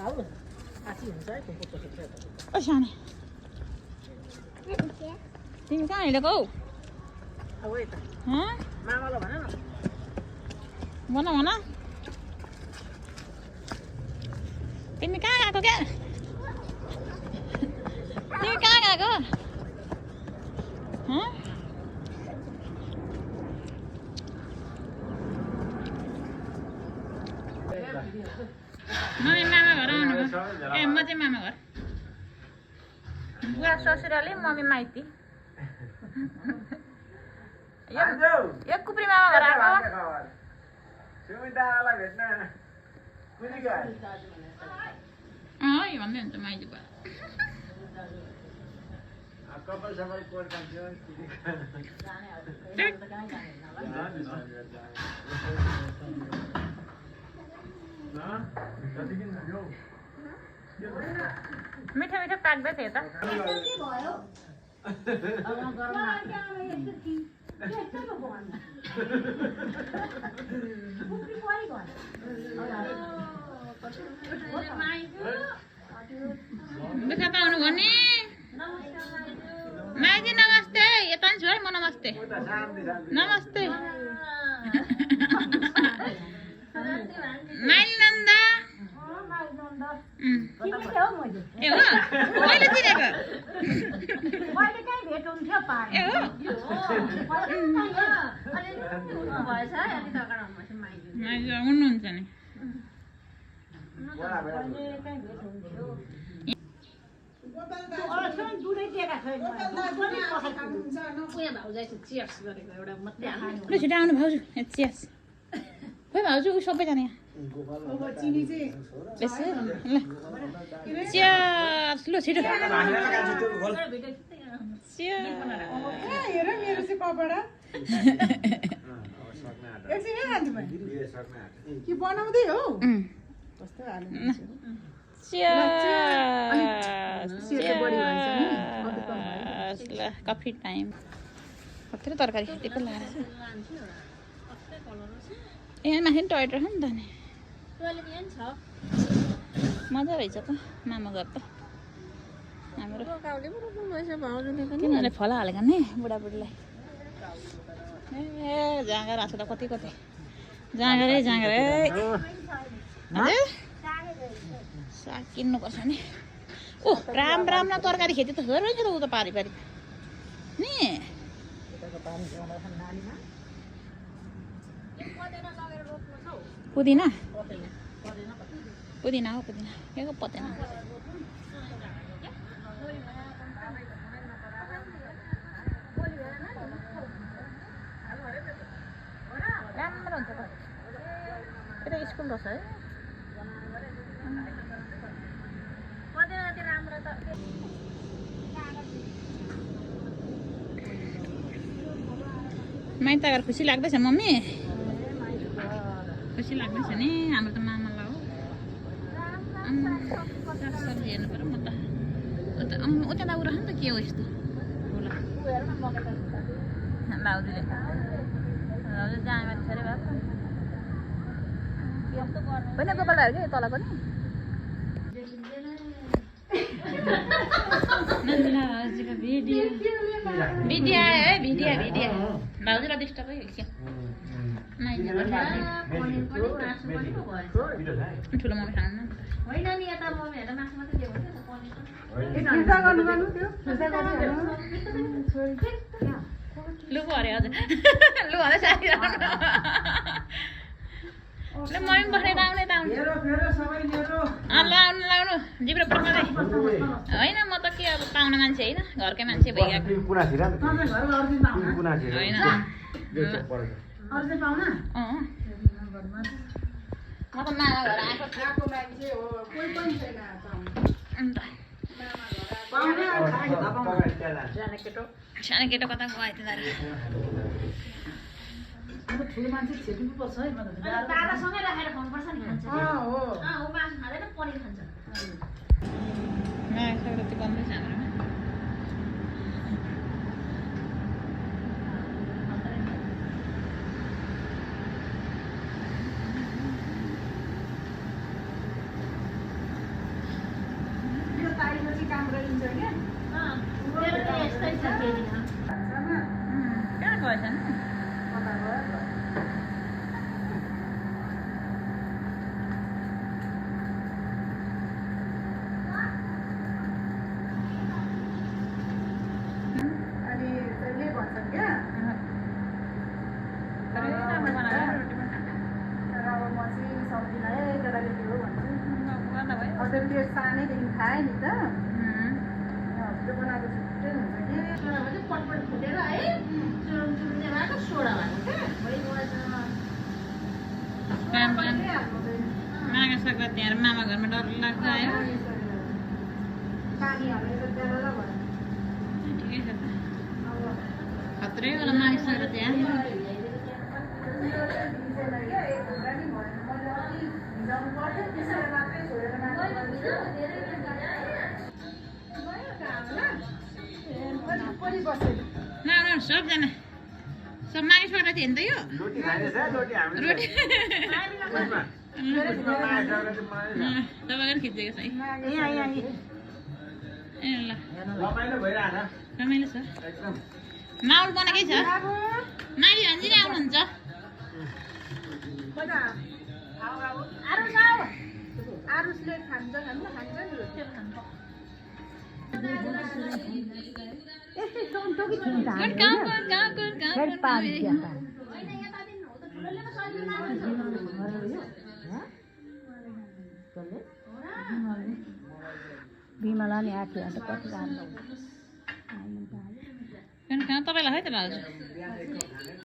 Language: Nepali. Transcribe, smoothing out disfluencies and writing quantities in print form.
ओ सानो तिमी कहाँ हिँडेको हौ भन भन तिमी कहाँ गएको क्या तिमी कहाँ गएको मम्मी मामा घर आउनु ए म चाहिँ मामा घर बुवा ससुराले मम्मी माइती यो कुप्री मामा घर आएको भन्दै हुन्छ माइती बुवा मिठो मिठो पाक्दै थियो त दुःख पाउनु भने माइती नमस्ते यता छु है म नमस्ते नमस्ते माइनन्दा ए हो कहिले चिनेको ए हो हुनुहुन्छ नि छिटो आउनु भाउजू चियर्स खोइ भाउजू ऊ सबैजना यहाँ चियर्स लु छिटो बनाउँदै हो कफी टाइम कति तरकारी खेतीको लगाएर यहाँ माथि नि टोय ट्रेन छ नि त नि मजा रहेछ त मामा घर त हाम्रो तिनीहरूले फला हालेको नि बुढाबुढीलाई ए जाँगर आएको त कति कति जाँगरै जाँगरै हजुर साग किन्नुपर्छ नि ओ राम न तरकारी खेती त हेर्नु नि त उ त पारी पारी नि पुदिना पुदिना हो पुदिना के पतेना राम्रो हुन्छ त यता स्कुल रहेछ है माइत घर खुसी लाग्दैछ मम्मी खुसी लाग्दैछ नि हाम्रो त मामालाई हो सब्जी हेर्नु पर्यो म त उता दाउ रह नि त के हो यस्तो भाउजूले भाउजू जाँमा छ अरे भएको होइन गोपाल भाइ के तलको नि भिडियो भिडियो आयो है भिडियो भिडियो भाउजूलाई डिस्टर्ब भइहाल्छ ठुलो मम्मी खानु होइन नि यता मम्मीहरूलाई मासु मात्रै दिएको लु अरे हजुर लु अरे साथी ल मम्मी बसेर आउने त आउनु लाउनु लाउनु जिब्रो पकाउँदै होइन म त के अब पाउने मान्छे होइन घरकै मान्छे भइगएको होइन म त मामा घर आएको सानो केटो कता गयो ठुलो मान्छे छेक्नु पर्छ है दादासँगै राखेर खुवाउनुपर्छ नि खान्छ ऊ मासु खाँदैन पनिर खान्छ कति बन्दैछ हाम्रोमा पछि काम गरिन्छ क्या मेरो त यस्तै छ फेरि कहाँ गएछन् अनि त्यसले भन्छन् क्या तर अब म चाहिँ सक्दिनँ है केटाकेटी हो भन्छु अब त्यो सानैदेखि खाएँ नि त हस्पिटल बनाएको छुट्टै हुन्छ कि पटपट फुटेर है चुरुम चुरुम्ने भएको सोडा भएको क्या माघे सङ्क्रान्ति यहाँ मामा घरमा डर लाग्छ आयो पानी हालेर त्यसलाई भयो ठिकै छ त खत्रै होला माघे सङ्क्रान्ति यहाँ न सबजना सब माघे सङ्क्रान्ति हेर्नु त यो रोटी खानेछ रोटी हामीले रोटी उसमा तपाईँको खिचेको छ है ए ल रमाइलो भइरहेछ रमाइलो छ एकदम माउल बनाएकै छ माघे भन्जी नै आउनुहुन्छ आरुसले खान्छ खान्छ यस्तै टोकी थियो नि त गुड काम गुड काम गुड काम बिमला नि आएको थियो अन्त कति राम्रो गुड काम तपाईँलाई है त हाल्छु